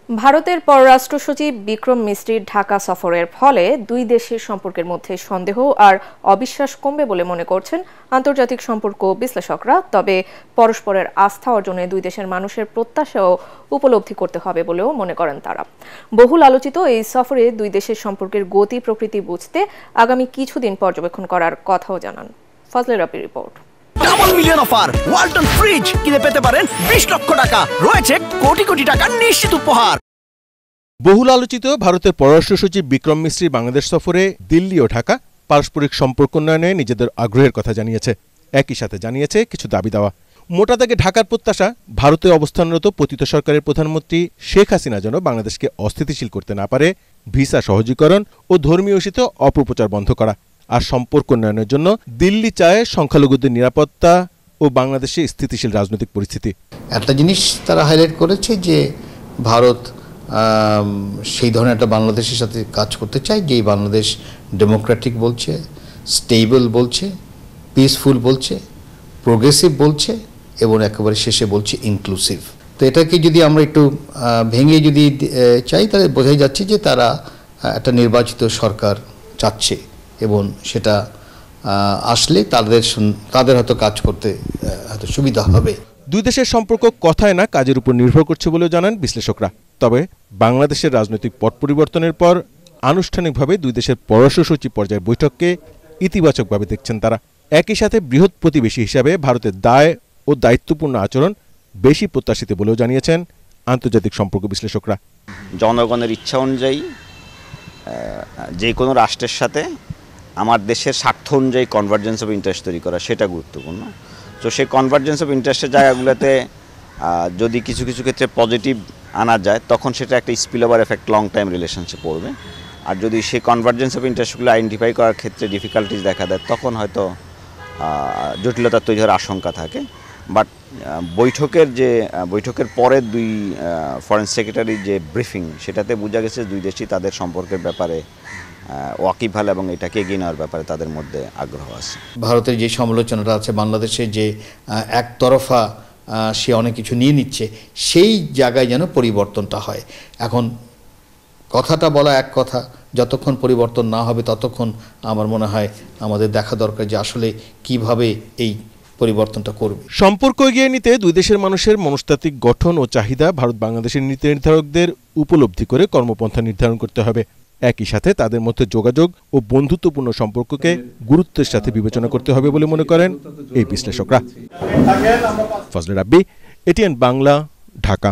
ভারতের পররাষ্ট্র সচিব বিক্রম মিশ্রির ঢাকা সফরের ফলে দুই দেশের সম্পর্কের মধ্যে সন্দেহ আর অবিশ্বাস কমবে বলে মনে করছেন আন্তর্জাতিক সম্পর্ক বিশ্লেষকরা। তবে পরস্পরের আস্থা অর্জনে দুই দেশের মানুষের প্রত্যাশাও উপলব্ধি করতে হবে বলেও মনে করেন তারা। বহুল আলোচিত এই সফরে দুই দেশের সম্পর্কের গতি প্রকৃতি বুঝতে আগামী কিছুদিন পর্যবেক্ষণ করার কথাও জানান। ফজলে রাব্বির রিপোর্ট। Double million offer Walton fridge কিনে পেতে পারেন 20 লক্ষ টাকা, রয়েছে কোটি কোটি টাকার নিশ্চিত উপহার। বহুল আলোচিত ভারতের পররাষ্ট্র সচিব বিক্রম মিশ্রির বাংলাদেশ সফরে দিল্লি ও ঢাকা পারস্পরিক সম্পর্ক উন্নয়নে নিজেদের আগ্রহের কথা জানিয়েছে। একই সাথে জানিয়েছে কিছু দাবি দেওয়া। মোটা দাগে ঢাকার প্রত্যাশা, ভারতে অবস্থানরত পতিত সরকারের প্রধানমন্ত্রী শেখ হাসিনা যেন বাংলাদেশকে অস্থিতিশীল করতে না পারে, ভিসা সহজীকরণ ও ধর্মীয় ইস্যুতে অপপ্রচার বন্ধ করা। আর সম্পর্ক উন্নয়নের জন্য দিল্লি চায় সংখ্যালঘুদের নিরাপত্তা ও বাংলাদেশে স্থিতিশীল রাজনৈতিক পরিস্থিতি। একটা জিনিস তারা হাইলাইট করেছে যে ভারত সেই ধরনের একটা বাংলাদেশের সাথে কাজ করতে চায়, যেই বাংলাদেশ ডেমোক্রেটিক বলছে, স্টেবল বলছে, পিসফুল বলছে, প্রোগ্রেসিভ বলছে এবং একেবারে শেষে বলছে ইনক্লুসিভ। তো এটাকে যদি আমরা একটু ভেঙে যদি চাই, তাহলে বোঝাই যাচ্ছে যে তারা একটা নির্বাচিত সরকার চাচ্ছে এবং সেটা আসলে তাদের হয়তো কাজ করতে হয়তো সুবিধা হবে। দুই দেশের সম্পর্ক কথায় না কাজের উপর নির্ভর করছে বলেও জানান বিশ্লেষকরা। তবে বাংলাদেশের রাজনৈতিক পট পরিবর্তনের পর আনুষ্ঠানিকভাবে দুই দেশের পররাষ্ট্র সচিব পর্যায়ের বৈঠককে ইতিবাচকভাবে দেখছেন তারা। একই সাথে বৃহৎ প্রতিবেশী হিসাবে ভারতের দায় ও দায়িত্বপূর্ণ আচরণ বেশি প্রত্যাশিত বলেও জানিয়েছেন আন্তর্জাতিক সম্পর্ক বিশ্লেষকরা। জনগণের ইচ্ছা অনুযায়ী যে কোনো রাষ্ট্রের সাথে আমার দেশের স্বার্থ অনুযায়ী কনভার্জেন্স অফ ইন্টারেস্ট তৈরি করা, সেটা গুরুত্বপূর্ণ। তো সেই কনভার্জেন্স অফ ইন্টারেস্টের জায়গাগুলোতে যদি কিছু কিছু ক্ষেত্রে পজিটিভ আনা যায়, তখন সেটা একটা spill over effect long time relationship পড়বে। আর যদি সেই কনভার্জেন্স অফ ইন্টারেস্টগুলো আইডেন্টিফাই করার ক্ষেত্রে ডিফিকাল্টিস দেখা দেয়, তখন হয়তো জটিলতা তৈরি হওয়ার আশঙ্কা থাকে। বাট বৈঠকের পরে দুই ফরেন সেক্রেটারির যে ব্রিফিং, সেটাতে বোঝা গেছে দুই দেশই তাদের সম্পর্কের ব্যাপারে ওয়াকিবহাল এবং এটাকে এগিয়ে নেওয়ার ব্যাপারে তাদের মধ্যে আগ্রহ আছে। ভারতের যে সমালোচনাটা আছে বাংলাদেশে যে একতরফা সে অনেক কিছু নিয়ে নিচ্ছে, সেই জায়গায় যেন পরিবর্তনটা হয়। এখন কথাটা বলা এক কথা, যতক্ষণ পরিবর্তন না হবে ততক্ষণ আমার মনে হয় আমাদের দেখা দরকার যে আসলে কিভাবে এই পরিবর্তনটা করবে। সম্পর্ক এগিয়ে নিতে দুই দেশের মানুষের মনস্তাত্ত্বিক গঠন ও চাহিদা ভারত বাংলাদেশের নীতি নির্ধারকদের উপলব্ধি করে কর্মপন্থা নির্ধারণ করতে হবে। একই সাথে তাদের মধ্যে যোগাযোগ ও বন্ধুত্বপূর্ণ সম্পর্ককে গুরুত্বের সাথে বিবেচনা করতে হবে বলে মনে করেন এই বিশ্লেষকরা। ফজলে রাব্বি, এটিএন বাংলা, ঢাকা।